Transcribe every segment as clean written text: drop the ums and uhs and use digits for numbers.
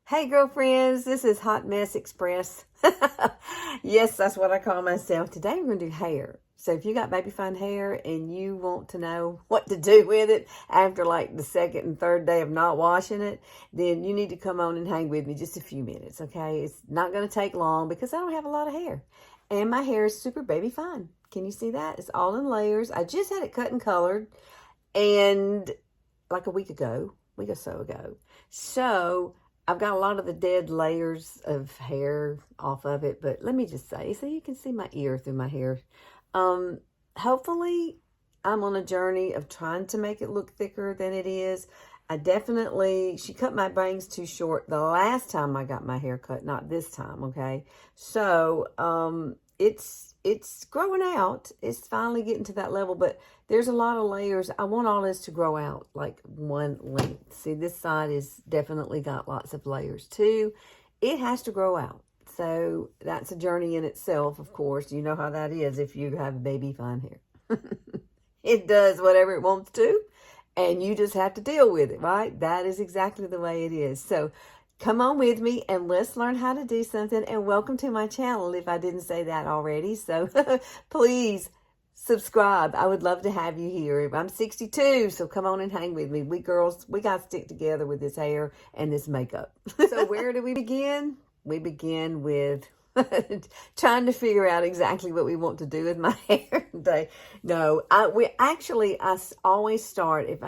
Hey girlfriends, this is Hot Mess Express. Yes, that's what I call myself. Today we're going to do hair. So if you got baby fine hair and you want to know what to do with it after like the second and third day of not washing it, then you need to come on and hang with me just a few minutes, okay? It's not going to take long because I don't have a lot of hair. And my hair is super baby fine. Can you see that? It's all in layers. I just had it cut and colored and like a week or so ago. So I've got a lot of the dead layers of hair off of it, but let me just say, so you can see my ear through my hair. Um, Hopefully I'm on a journey of trying to make it look thicker than it is. She cut my bangs too short the last time I got my hair cut, not this time, okay? So, it's growing out. It's finally getting to that level, but there's a lot of layers. I want all this to grow out like one length. See, this side is definitely got lots of layers too. It has to grow out. So that's a journey in itself, of course. You know how that is if you have baby fine hair. It does whatever it wants to, and you just have to deal with it, right? That is exactly the way it is. So come on with me and let's learn how to do something. And welcome to my channel if I didn't say that already. So please subscribe. I would love to have you here. I'm 62, so come on and hang with me. We girls, we got to stick together with this hair and this makeup. So where do we begin? We begin with trying to figure out exactly what we want to do with my hair today. No, I always start if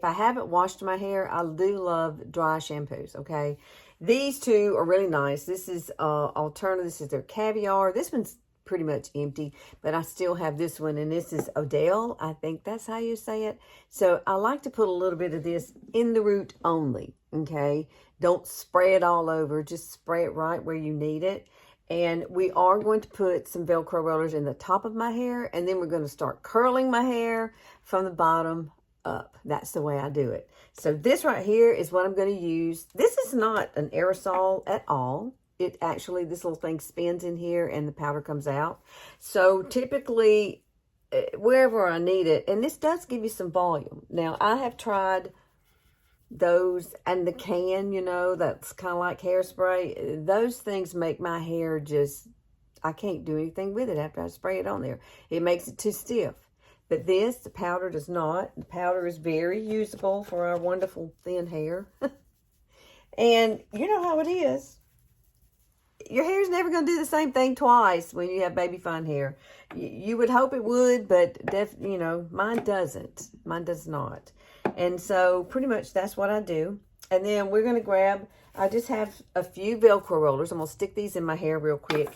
I haven't washed my hair. I do love dry shampoos. Okay, these two are really nice. This is alternative. This is their caviar. This one's pretty much empty, but I still have this one, and this is Odell. I think that's how you say it. So I like to put a little bit of this in the root only. Okay, don't spray it all over. Just spray it right where you need it. And we are going to put some Velcro rollers in the top of my hair, and then we're going to start curling my hair from the bottom up. That's the way I do it. So this right here is what I'm going to use. This is not an aerosol at all. It actually, this little thing spins in here and the powder comes out. So typically, wherever I need it, and this does give you some volume. Now, I have tried those and the can, that's kind of like hairspray. Those things make my hair I can't do anything with it after I spray it on there. It makes it too stiff. But this, the powder does not. The powder is very usable for our wonderful thin hair. And you know how it is. Your hair's never going to do the same thing twice when you have baby fine hair. You would hope it would, but mine doesn't. Mine does not. And so pretty much that's what I do. And then we're going to I just have a few Velcro rollers. I'm going to stick these in my hair real quick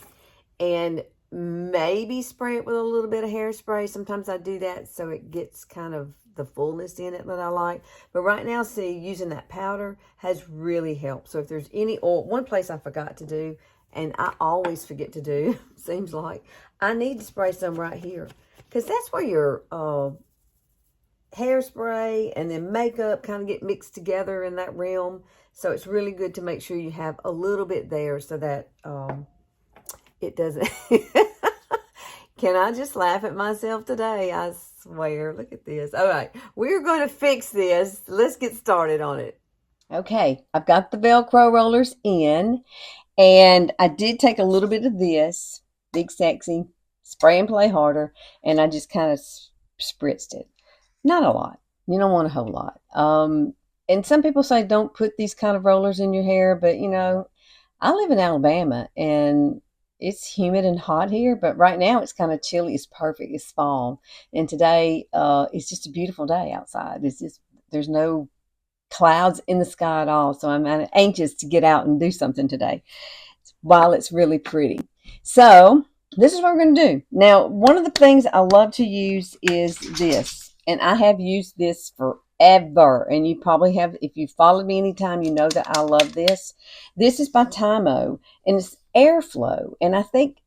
and maybe spray it with a little bit of hairspray. Sometimes I do that so it gets kind of the fullness in it that I like. But right now, see, using that powder has really helped. So if there's any oil, one place I forgot to do, and I always forget to do, seems like, I need to spray some right here. Because that's where your hairspray and then makeup kind of get mixed together in that realm. So it's really good to make sure you have a little bit there so that it doesn't. Can I just laugh at myself today? I swear. Look at this. All right. We're going to fix this. Let's get started on it. Okay. I've got the Velcro rollers in. And I did take a little bit of this, Big Sexy, Spray and Play Harder, and I just kind of spritzed it. Not a lot. You don't want a whole lot. And some people say don't put these kind of rollers in your hair, but, I live in Alabama, and it's humid and hot here, but right now it's kind of chilly. It's perfect. It's fall. And today it's just a beautiful day outside. There's no clouds in the sky at all. So I'm anxious to get out and do something today while it's really pretty. So this is what we're going to do. Now, one of the things I love to use is this. And I have used this forever. And you probably have, if you followed me anytime, you know that I love this. This is by TYMO. And it's Airflow. And I think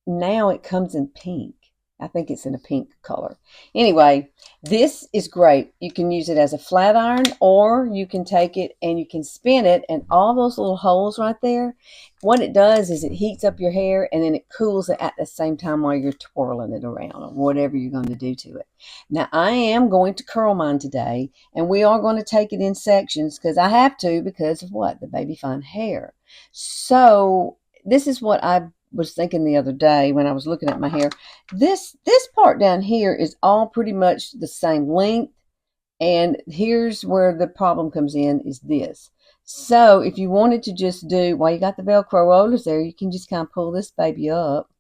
now it comes in pink. I think it's in a pink color. Anyway, this is great. You can use it as a flat iron, or you can take it and you can spin it, and all those little holes right there, what it does is it heats up your hair and then it cools it at the same time while you're twirling it around or whatever you're going to do to it. Now, I am going to curl mine today, and we are going to take it in sections because I have to, because of what? The baby fine hair. So this is what I was thinking the other day when I was looking at my hair. This part down here is all pretty much the same length, and here's where the problem comes in, is this. So if you wanted to just do, while you got the Velcro rollers there, you can just kind of pull this baby up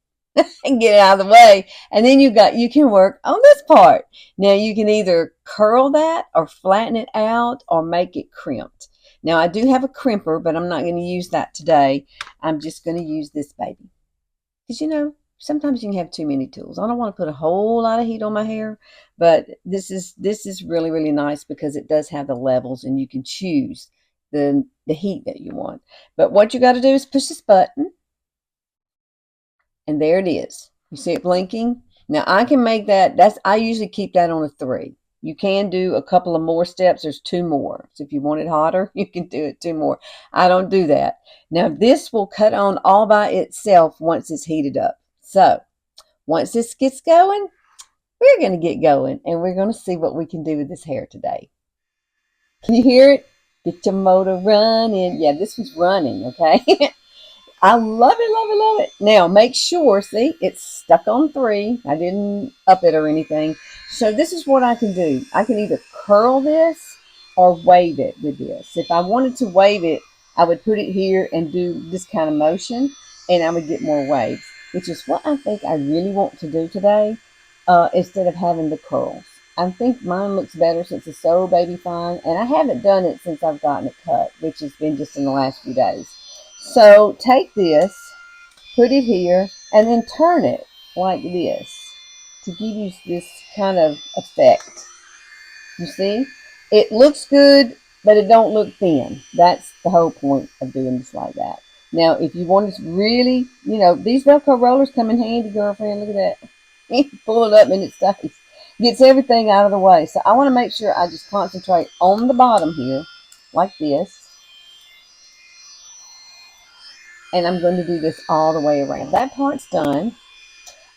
and get it out of the way, and then you can work on this part. Now you can either curl that or flatten it out or make it crimped. Now I do have a crimper, but I'm not going to use that today. I'm just going to use this baby. Because, sometimes you can have too many tools. I don't want to put a whole lot of heat on my hair, but this is really, really nice because it does have the levels and you can choose the heat that you want. But what you got to do is push this button, and there it is. You see it blinking? Now I can make that. I usually keep that on a 3. You can do a couple of more steps. There's 2 more. So if you want it hotter, you can do it 2 more. I don't do that. Now this will cut on all by itself once it's heated up. So once this gets going, we're going to get going, and we're going to see what we can do with this hair today. Can you hear it? Get your motor running. Yeah, this was running, okay? I love it, love it, love it. Now, make sure, see, it's stuck on 3. I didn't up it or anything. So this is what I can do. I can either curl this or wave it with this. If I wanted to wave it, I would put it here and do this kind of motion, and I would get more waves, which is what I think I really want to do today, instead of having the curls. I think mine looks better since it's so baby fine, and I haven't done it since I've gotten it cut, which has been just in the last few days. So take this, put it here, and then turn it like this to give you this kind of effect. You see? It looks good, but it don't look thin. That's the whole point of doing this like that. Now, if you want to really, these Velcro rollers come in handy, girlfriend. Look at that. Pull it up and it stays. Gets everything out of the way. So I want to make sure I just concentrate on the bottom here, like this. And I'm going to do this all the way around. That part's done.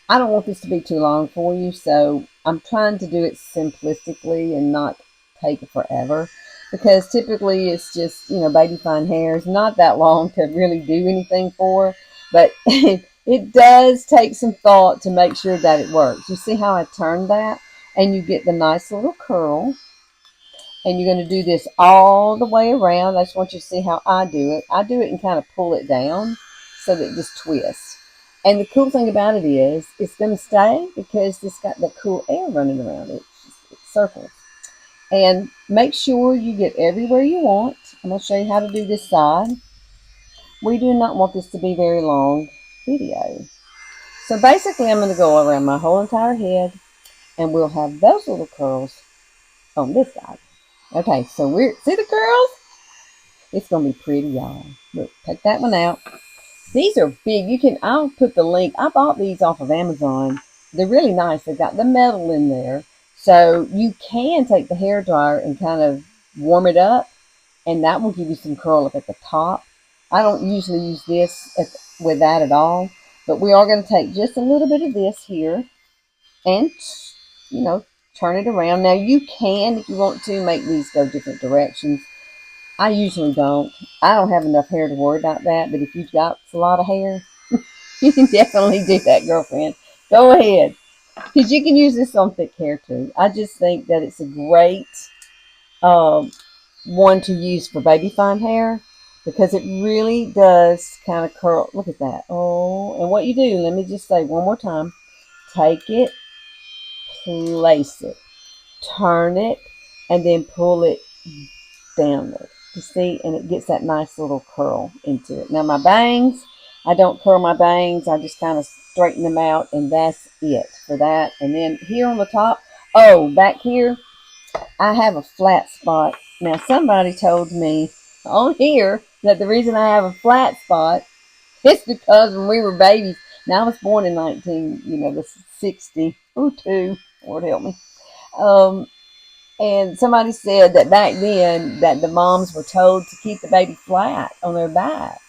I don't want this to be too long for you, so I'm trying to do it simplistically and not take forever. Because typically it's just, baby fine hair is not that long to really do anything for. But it does take some thought to make sure that it works. You see how I turned that? And you get the nice little curl. And you're going to do this all the way around. I just want you to see how I do it. I do it and kind of pull it down so that it just twists. And the cool thing about it is it's going to stay because it's got the cool air running around it. It circles. And make sure you get everywhere you want. I'm going to show you how to do this side. We do not want this to be a very long video. So basically I'm going to go around my whole entire head, and we'll have those little curls on this side. Okay, so see the curls? It's going to be pretty, y'all. Look, take that one out. These are big. I'll put the link. I bought these off of Amazon. They're really nice. They've got the metal in there. So you can take the hairdryer and kind of warm it up, and that will give you some curl up at the top. I don't usually use this with that at all, but we are going to take just a little bit of this here and, turn it around. Now you can, if you want to, make these go different directions. I usually don't. I don't have enough hair to worry about that, but if you've got a lot of hair, you can definitely do that, girlfriend. Go ahead, because you can use this on thick hair too. I just think that it's a great one to use for baby fine hair because it really does kind of curl. Look at that. Oh, and what you do, let me just say one more time. Take it, place it, turn it, and then pull it downward. You see, and it gets that nice little curl into it. Now my bangs, I don't curl my bangs. I just kind of straighten them out, and that's it for that. And then here on the top, back here, I have a flat spot. Now somebody told me on here that the reason I have a flat spot is because when we were babies, Now, I was born in 1962. Lord help me. Um, and somebody said that back then that the moms were told to keep the baby flat on their back.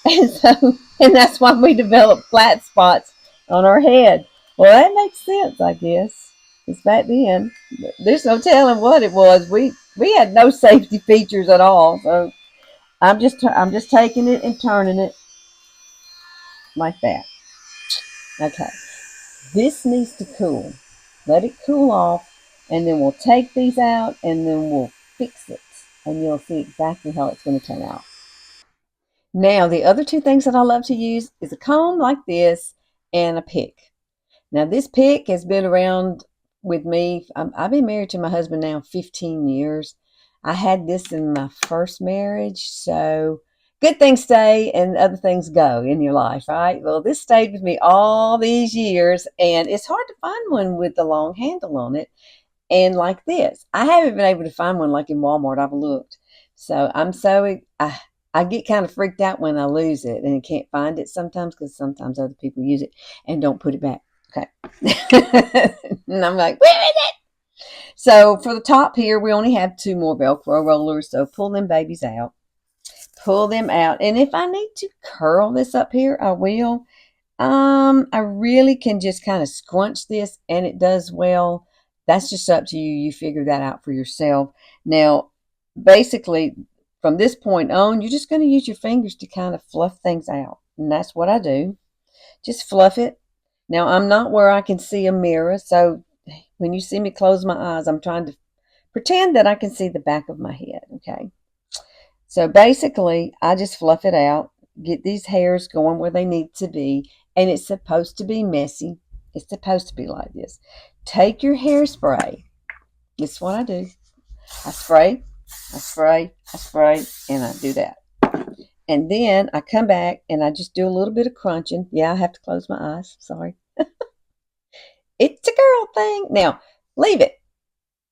And so, and that's why we developed flat spots on our head. Well, that makes sense, I guess. Because back then, there's no telling what it was. We had no safety features at all. So I'm just taking it and turning it like that. Okay. This needs to cool. Let it cool off, and then we'll take these out, and then we'll fix it, and you'll see exactly how it's going to turn out. Now, the other two things that I love to use is a comb like this and a pick. Now, this pick has been around with me. I've been married to my husband now 15 years. I had this in my first marriage, so good things stay and other things go in your life, right? Well, this stayed with me all these years, and it's hard to find one with the long handle on it. And like this, I haven't been able to find one like in Walmart. I've looked. So I get kind of freaked out when I lose it and can't find it sometimes because sometimes other people use it and don't put it back. Okay. And I'm like, where is it? So for the top here, we only have two more Velcro rollers. So pull them babies out. Pull them out. And if I need to curl this up here, I will. I really can just kind of scrunch this and it does well. That's just up to you. You figure that out for yourself. Now, basically, from this point on, you're just going to use your fingers to kind of fluff things out. And that's what I do. Just fluff it. Now, I'm not where I can see a mirror. So when you see me close my eyes, I'm trying to pretend that I can see the back of my head. Okay. So basically, I just fluff it out, get these hairs going where they need to be, and it's supposed to be messy. It's supposed to be like this. Take your hairspray. This is what I do. I spray, I spray, I spray, and I do that. And then I come back and I just do a little bit of crunching. Yeah, I have to close my eyes. Sorry. It's a girl thing. Now, leave it.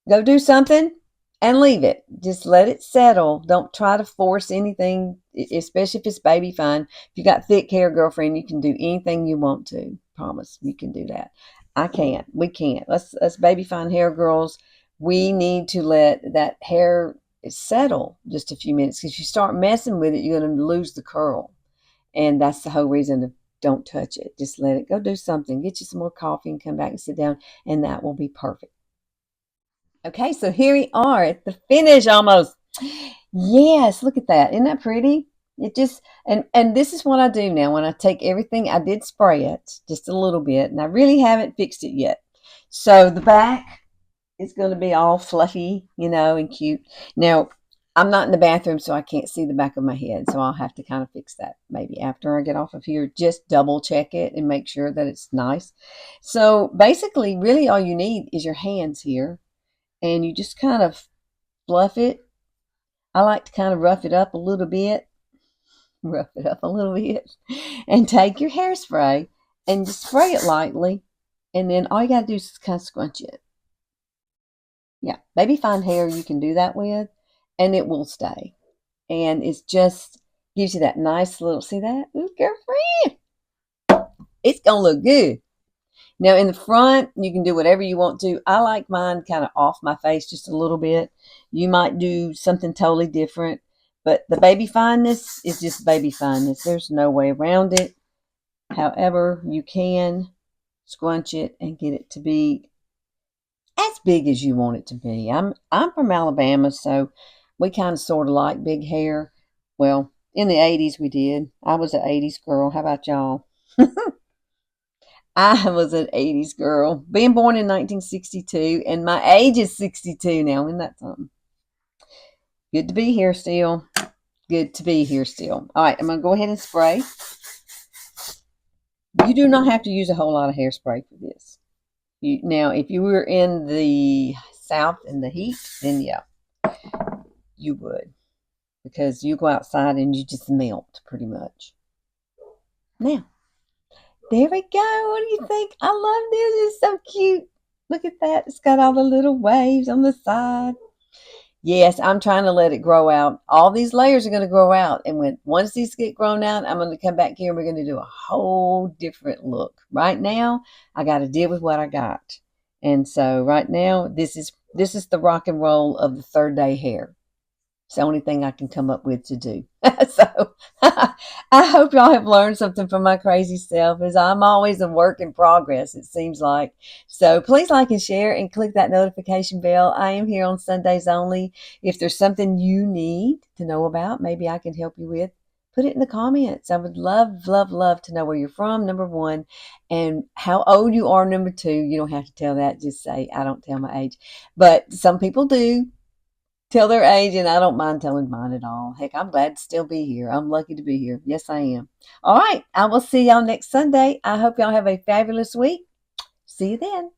Go do something and leave it. Just let it settle. Don't try to force anything, especially if it's baby fine. If you got thick hair, girlfriend, you can do anything you want to. Promise, you can do that. I can't. We can't. Us baby fine hair girls, we need to let that hair settle just a few minutes. Because if you start messing with it, you're going to lose the curl. And that's the whole reason of don't touch it. Just let it go do something. Get you some more coffee and come back and sit down, and that will be perfect. Okay, so here we are at the finish almost. Yes, look at that. Isn't that pretty? It just and this is what I do now when I take everything. I did spray it just a little bit, and I really haven't fixed it yet. So the back is going to be all fluffy, and cute. Now, I'm not in the bathroom, so I can't see the back of my head. So I'll have to kind of fix that maybe after I get off of here. Just double check it and make sure that it's nice. So basically, really all you need is your hands here and you just kind of fluff it. I like to kind of rough it up a little bit, and take your hairspray and just spray it lightly. And then all you got to do is kind of scrunch it. Yeah, baby fine hair you can do that with, and it will stay. And it's just gives you that nice little, see that? Ooh, girlfriend. It's going to look good. Now in the front, you can do whatever you want to. I like mine kind of off my face just a little bit. You might do something totally different, but the baby fineness is just baby fineness. There's no way around it. However, you can scrunch it and get it to be as big as you want it to be. I'm from Alabama, so we kind of sort of like big hair. Well, in the 80s we did. I was an 80s girl. How about y'all? I was an 80s girl, being born in 1962, and my age is 62 now. Isn't that something? Good to be here still. Good to be here still. All right, I'm going to go ahead and spray. You do not have to use a whole lot of hairspray for this. Now, if you were in the South in the heat, then yeah, you would. Because you go outside and you just melt pretty much. Now, there we go. What do you think? I love this. It's so cute. Look at that. It's got all the little waves on the side. Yes, I'm trying to let it grow out. All these layers are going to grow out. And once these get grown out, I'm going to come back here and we're going to do a whole different look. Right now, I got to deal with what I got. And so right now, this is the rock and roll of the third day hair. It's the only thing I can come up with to do. So I hope y'all have learned something from my crazy self, as I'm always a work in progress, it seems like. So please like and share and click that notification bell. I am here on Sundays only. If there's something you need to know about, maybe I can help you with, put it in the comments. I would love, love, love to know where you're from, number one, and how old you are, number two. You don't have to tell that. Just say, I don't tell my age. But some people do tell their age, and I don't mind telling mine at all. Heck, I'm glad to still be here. I'm lucky to be here. Yes, I am. All right. I will see y'all next Sunday. I hope y'all have a fabulous week. See you then.